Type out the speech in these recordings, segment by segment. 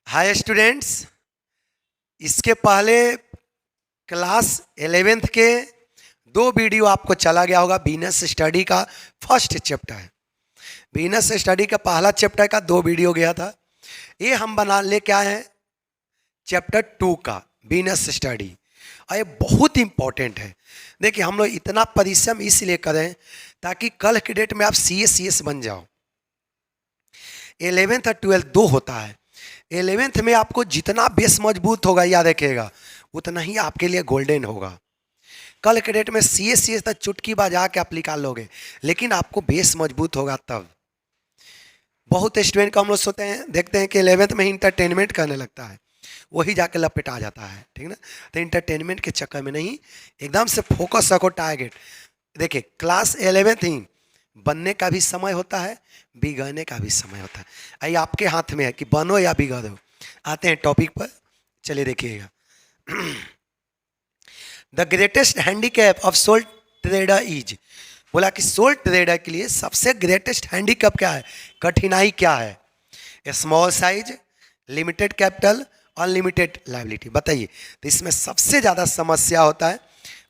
Hi students, इसके पहले class 11th के दो वीडियो आपको चला गया होगा। बिजनेस स्टडी का फर्स्ट चैप्टर है। बिजनेस स्टडी का पहला चैप्टर का दो वीडियो गया था। ये हम बना ले क्या है चैप्टर 2 का बिजनेस स्टडी, और ये बहुत इंपॉर्टेंट है। देखिए, हम लोग इतना परिश्रम इसलिए करें ताकि कल के डेट में आप CS बन जाओ। 11th और 12th दो होता है। 11th में आपको जितना बेस मजबूत होगा, याद रखिएगा, उतना ही आपके लिए गोल्डन होगा। कल के डेट में CS तक चुटकी बजा के आप निकाल लोगे, लेकिन आपको बेस मजबूत होगा तब। बहुत स्टूडेंट को हम लोग सोते हैं, देखते हैं कि 11th में ही इंटरटेनमेंट करने लगता है, वही जाके लपेटा जाता है, ठीक ना। तो इंटरटेनमेंट के चक्कर में नहीं, एकदम से फोकस रखो टारगेट। देखिए, क्लास 11th ही बनने का भी समय होता है, बिगड़ने का भी समय होता है। ये आपके हाथ में है कि बनो या बिगड़ो। आते हैं टॉपिक पर, चलिए देखिएगा। The greatest handicap of sole trader is, बोला कि सोल ट्रेडर के लिए सबसे ग्रेटेस्ट हैंडीकैप क्या है, कठिनाई क्या है? Small size, limited capital, unlimited liability. बताइए, तो इसमें सबसे ज़्यादा समस्या होता है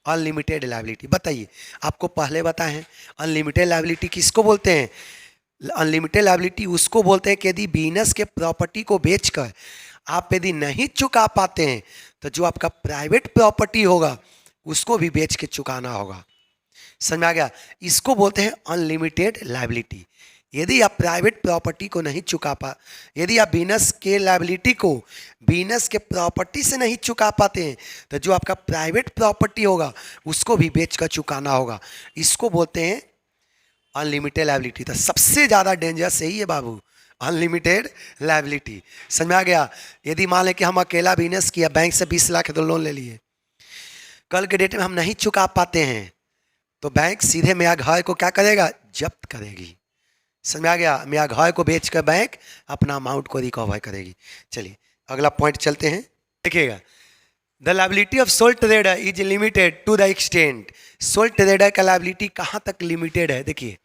अनलिमिटेड लायबिलिटी। बताइए, आपको पहले बताए हैं अनलिमिटेड लायबिलिटी किसको बोलते हैं? अनलिमिटेड लायबिलिटी उसको बोलते हैं कि यदि बिजनेस के प्रॉपर्टी को बेचकर आप यदि नहीं चुका पाते हैं, तो जो आपका प्राइवेट प्रॉपर्टी होगा उसको भी बेच के चुकाना होगा। समझ में आ गया? इसको बोलते हैं अनलिमिटेड लायबिलिटी। यदि आप प्राइवेट प्रॉपर्टी को नहीं चुका यदि आप बिजनेस के लायबिलिटी को बिजनेस के प्रॉपर्टी से नहीं चुका पाते हैं, तो जो आपका प्राइवेट प्रॉपर्टी होगा उसको भी बेच कर चुकाना होगा। इसको बोलते हैं अनलिमिटेड लायबिलिटी। तो सबसे ज़्यादा डेंजरस यही है बाबू, अनलिमिटेड लायबिलिटी। समझ में आ गया? यदि मान लें कि हम अकेला बिजनेस किया, बैंक से 20 लाख तो लोन ले लिए, कल के डेट में हम नहीं चुका पाते हैं, तो बैंक सीधे मेरा घर को क्या करेगा? जब्त करेगी। समझ में आ गया? मेरा घर को बेचकर बैंक अपना अमाउंट को रिकवर करेगी। चलिए अगला पॉइंट चलते हैं, देखिएगा। The liability of sole trader is limited to the extent. Sole trader का लायबिलिटी कहाँ तक लिमिटेड है? देखिए,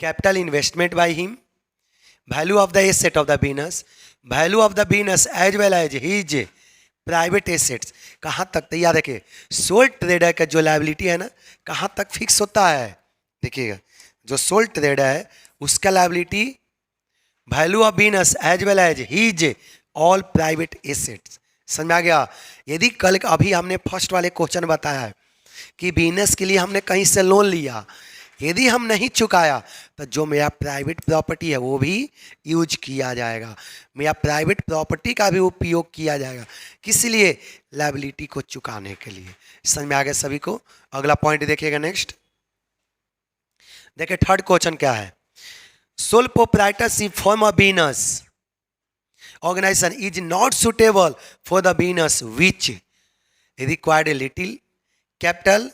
capital investment by him, value of the asset of the business, value of the business as well as his private assets. कहाँ तक? तो याद रखिए, सोल ट्रेडर का जो लायबिलिटी है ना, कहाँ तक फिक्स होता है? देखिएगा, जो सोल ट्रेडर है उसका liability value of business as well as his all private assets. समझ में आ गया? यदि कल अभी हमने फर्स्ट वाले क्वेश्चन बताया है कि बिजनेस के लिए हमने कहीं से लोन लिया, यदि हम नहीं चुकाया तो जो मेरा प्राइवेट प्रॉपर्टी है वो भी यूज किया जाएगा, मेरा प्राइवेट प्रॉपर्टी का भी उपयोग किया जाएगा। किस लिए? लायबिलिटी को चुकाने के लिए। समझ में आ गया सभी को? अगला पॉइंट देखिएगा नेक्स्ट। देखिए थर्ड क्वेश्चन क्या है। Sole proprietorship form of business organization is not suitable for the business which required a little capital,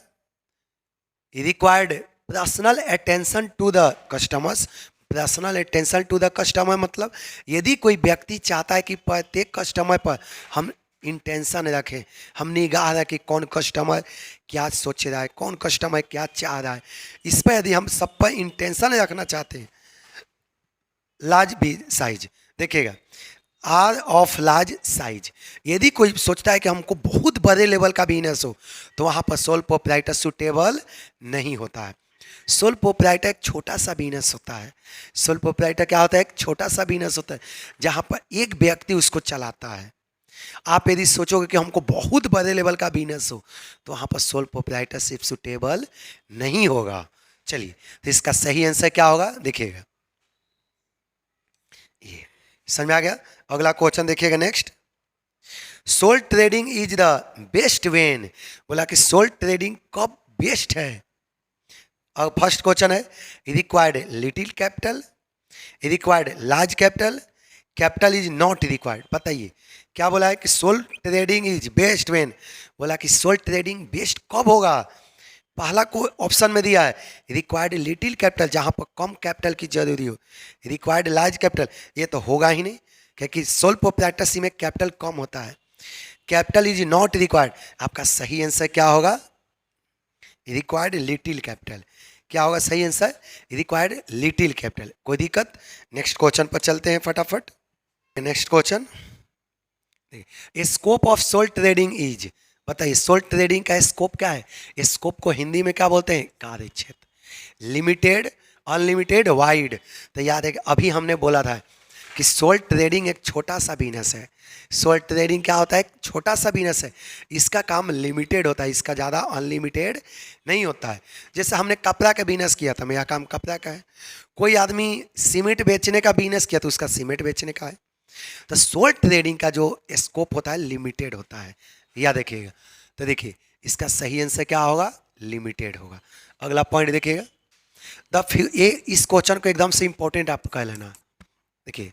required personal attention to the customers। Personal attention to the customer मतलब यदि कोई व्यक्ति चाहता है कि प्रत्येक कस्टमर पर हम इंटेंशन रखें, हम निगाह रखें, कौन कस्टमर क्या सोच रहा है, कौन कस्टमर क्या चाह रहा है, इस पर यदि हम सब पर इंटेंशन रखना चाहते हैं। लार्ज भी साइज, देखिएगा, आर ऑफ लार्ज साइज। यदि कोई सोचता है कि हमको बहुत बड़े लेवल का बिजनेस हो, तो वहाँ पर सोल प्रोप्राइटर सुटेबल नहीं होता है। सोल प्रोप्राइटर एक छोटा सा बिजनेस होता है। सोल प्रोप्राइटर क्या होता है? एक छोटा सा बिजनेस होता है जहाँ पर एक व्यक्ति उसको चलाता है। आप यदि सोचोगे कि हमको बहुत बड़े लेवल का बिजनेस हो, तो वहाँ पर सोल प्रोप्राइटरशिप सुटेबल नहीं होगा। चलिए, तो इसका सही आंसर क्या होगा? देखिएगा, ये समझ में आ गया? अगला क्वेश्चन देखिएगा next. Sole trading is the best when, बोला कि सोल ट्रेडिंग कब बेस्ट है? और फर्स्ट क्वेश्चन है required little capital, required large capital, capital is not required. बताइए क्या बोला है कि sole trading is best when? बोला कि सोल ट्रेडिंग बेस्ट कब होगा? पहला को ऑप्शन में दिया है रिक्वायर्ड लिटिल कैपिटल, जहाँ पर कम कैपिटल की जरूरी हो। रिक्वायर्ड लार्ज कैपिटल, ये तो होगा ही नहीं, क्योंकि सोल प्रोप्राइटरशिप में कैपिटल कम होता है। कैपिटल इज नॉट रिक्वायर्ड, आपका सही आंसर क्या होगा? Required little capital. क्या होगा सही आंसर? Required little capital. कोई दिक्कत? नेक्स्ट क्वेश्चन पर चलते हैं फटाफट। Next question, scope of sole trading is, बताइए सोल ट्रेडिंग का स्कोप क्या है? स्कोप को हिंदी में क्या बोलते हैं? कार्य क्षेत्र। Limited, unlimited, wide. तो याद है कि अभी हमने बोला था कि सोल ट्रेडिंग एक छोटा सा बिजनेस है। सोल ट्रेडिंग क्या होता है? एक छोटा सा बिजनेस है। इसका काम लिमिटेड होता है, इसका ज़्यादा अनलिमिटेड नहीं होता है। जैसे हमने कपड़ा का बिजनेस किया था, मेरा काम कपड़ा का है। कोई आदमी सीमेंट बेचने का बिजनेस किया तो उसका सीमेंट बेचने का है। तो सोल ट्रेडिंग का जो स्कोप होता है लिमिटेड होता है, याद रखिएगा। तो देखिए इसका सही आंसर क्या होगा? लिमिटेड होगा। अगला पॉइंट देखिएगा, ये इस क्वेश्चन को एकदम से इंपॉर्टेंट आप कह लेना। देखिए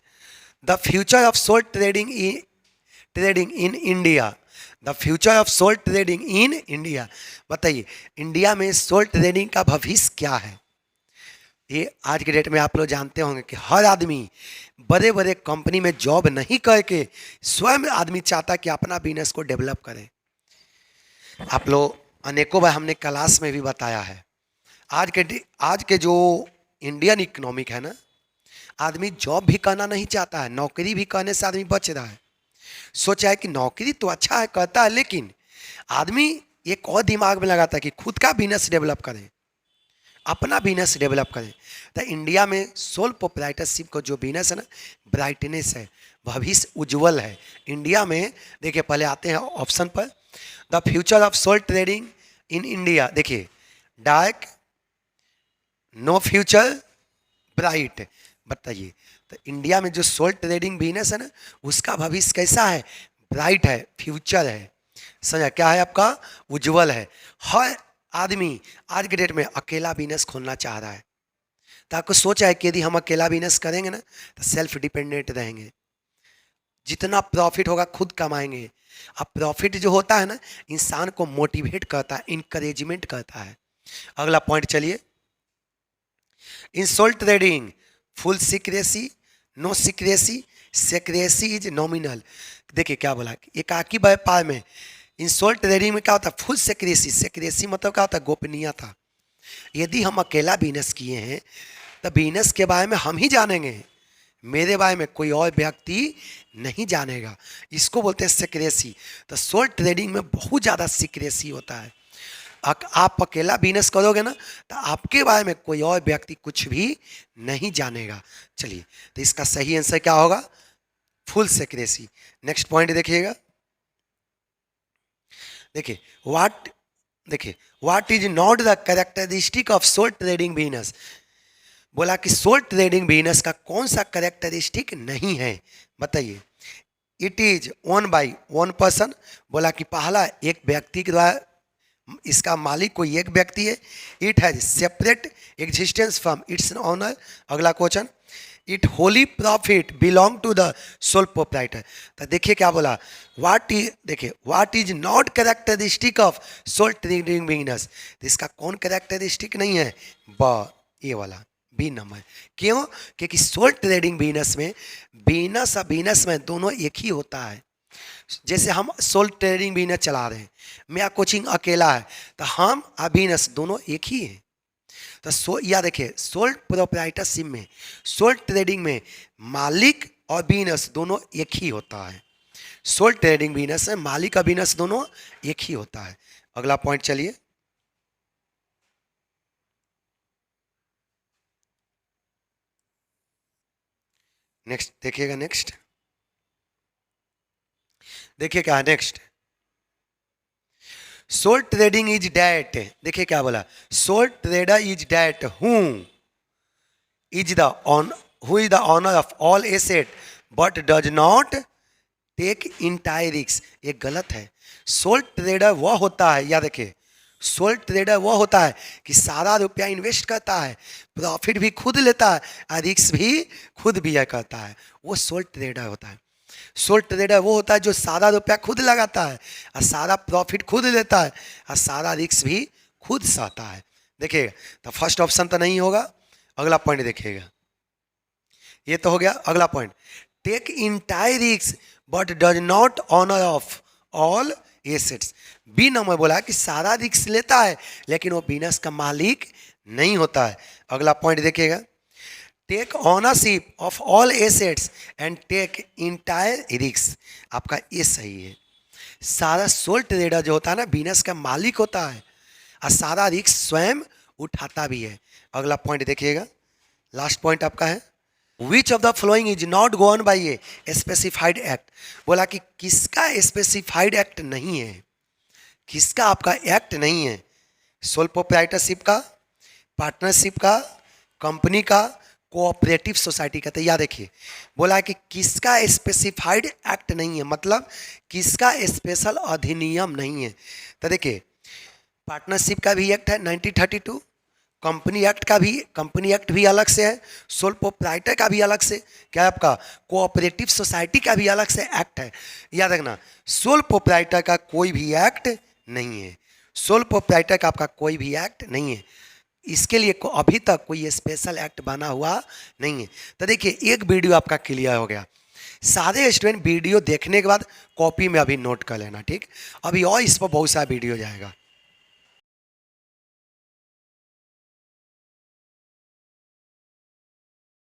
the future of sole trading in India, the future of sole trading in India. बताइए इंडिया में सोल ट्रेडिंग का भविष्य क्या है? ये आज के डेट में आप लोग जानते होंगे कि हर आदमी बड़े बड़े कंपनी में जॉब नहीं करके स्वयं आदमी चाहता है कि अपना बिजनेस को डेवलप करें। आप लोग अनेकों बार हमने क्लास में भी बताया है, आज के जो इंडियन इकोनॉमिक है ना, आदमी जॉब भी करना नहीं चाहता है, नौकरी भी करने से आदमी बच रहा है। सोचा है कि नौकरी तो अच्छा है, करता है, लेकिन आदमी एक और दिमाग में लगाता है कि खुद का बिजनेस डेवलप करें, अपना बिजनेस डेवलप करें। तो इंडिया में सोल प्रोप्राइटरशिप का जो बिजनेस है ना, ब्राइटनेस है, भविष्य उज्जवल है इंडिया में। देखिए पहले आते हैं ऑप्शन पर, the future of sole trading in India. देखिए डार्क, नो फ्यूचर, ब्राइट। बताइए तो इंडिया में जो सोल ट्रेडिंग बिजनेस है ना, उसका भविष्य कैसा है? ब्राइट है, फ्यूचर है। समझा? क्या है आपका? उज्जवल है। हर आदमी आज के डेट में अकेला बिजनेस खोलना चाह रहा है। तो आपको सोचा है कि यदि हम अकेला बिजनेस करेंगे ना तो सेल्फ डिपेंडेंट रहेंगे, जितना प्रॉफिट होगा खुद कमाएंगे। अब प्रॉफिट जो होता है ना, इंसान को मोटिवेट करता है, इंकरेजमेंट करता है। अगला पॉइंट चलिए, in sole trading full secrecy, no secrecy, secrecy is nominal. देखिए क्या बोला, एकाकी व्यापार में इन सोल ट्रेडिंग में क्या होता है? Full secrecy. सीक्रेसी मतलब क्या होता है? गोपनीयता। यदि हम अकेला बिजनेस किए हैं तो बिजनेस के बारे में हम ही जानेंगे, मेरे बारे में कोई और व्यक्ति नहीं जानेगा। इसको बोलते हैं सीक्रेसी। तो सोल ट्रेडिंग में बहुत ज़्यादा सीक्रेसी होता है। आप अकेला बिजनेस करोगे ना तो आपके बारे में कोई और व्यक्ति कुछ भी नहीं जानेगा। चलिए तो इसका सही आंसर क्या होगा? Full secrecy. नेक्स्ट पॉइंट देखिएगा, देखिए what is not the characteristic of sole trading business. बोला कि सोल ट्रेडिंग बिजनेस का कौन सा कैरेक्टरिस्टिक नहीं है? बताइए। It is own by one person. बोला कि पहला एक व्यक्ति के द्वारा, इसका मालिक कोई एक व्यक्ति है। It has separate existence from its owner. अगला question, it wholly profit belong to the sole proprietor. तो देखिए क्या बोला, what is not characteristic of sole trading business. तो इसका कौन कैरेक्टरिस्टिक नहीं है? ये वाला बी नंबर। क्यों? क्योंकि सोल ट्रेडिंग बिजनेस में बिजनेस और बिजनेसमैन दोनों एक ही होता है। जैसे हम सोल ट्रेडिंग बिजनेस चला रहे हैं, मेरा कोचिंग अकेला है, तो हम और बिजनेस दोनों एक ही हैं। तो याद देखिए, सोल प्रोप्राइटरशिप में, सोल ट्रेडिंग में मालिक और बिजनेस दोनों एक ही होता है। सोल ट्रेडिंग बिजनेस में मालिक और बिजनेस दोनों एक ही होता है। अगला पॉइंट चलिए, नेक्स्ट देखिएगा। नेक्स्ट देखिए क्या है next, sole trading is that. देखिए क्या बोला, sole trader is that who is the owner of all asset but does not take entire risk. ये गलत है। सोल ट्रेडर वह होता है, याद रखिए, सोल ट्रेडर वह होता है कि सारा रुपया इन्वेस्ट करता है, प्रॉफिट भी खुद लेता है और रिस्क भी खुद बियर करता है, वो सोल ट्रेडर होता है। सोल ट्रेडर वो होता है जो सारा रुपया खुद लगाता है और सारा प्रॉफिट खुद लेता है और सारा रिस्क भी खुद सहता है। देखिएगा तो फर्स्ट ऑप्शन तो नहीं होगा। अगला पॉइंट देखिएगा, ये तो हो गया। अगला point, take entire risk but does not owner of all assets. B number बोला कि सारा रिस्क लेता है लेकिन वो बिजनेस का मालिक नहीं होता है। अगला पॉइंट देखिएगा, take ownership of all assets and take entire risk. आपका ये सही है। सारा सोल ट्रेडर जो होता है ना बिजनेस का मालिक होता है और सारा रिस्क स्वयं उठाता भी है। अगला पॉइंट देखिएगा, लास्ट पॉइंट आपका है, which of the following is not govern by a specified act. बोला कि किसका स्पेसिफाइड एक्ट नहीं है, किसका आपका एक्ट नहीं है, सोल प्रोप्राइटरशिप का, पार्टनरशिप का, कंपनी का, कोऑपरेटिव सोसाइटी का। तो याद देखिए बोला कि किसका स्पेसिफाइड एक्ट नहीं है, मतलब किसका स्पेशल अधिनियम नहीं है। तो देखिए पार्टनरशिप का भी एक्ट है 1932, कंपनी एक्ट भी अलग से है, सोल प्रोप्राइटर का भी अलग से, क्या है आपका कोऑपरेटिव सोसाइटी का भी अलग से एक्ट है। याद रखना सोल प्रोप्राइटर का कोई भी एक्ट नहीं है, सोल प्रोप्राइटर का आपका कोई भी एक्ट नहीं है, इसके लिए अभी तक कोई स्पेशल एक्ट बना हुआ नहीं है। तो देखिए एक वीडियो आपका क्लियर हो गया। सारे स्टूडेंट वीडियो देखने के बाद कॉपी में अभी नोट कर लेना, ठीक। अभी और इस पर बहुत सारा वीडियो जाएगा।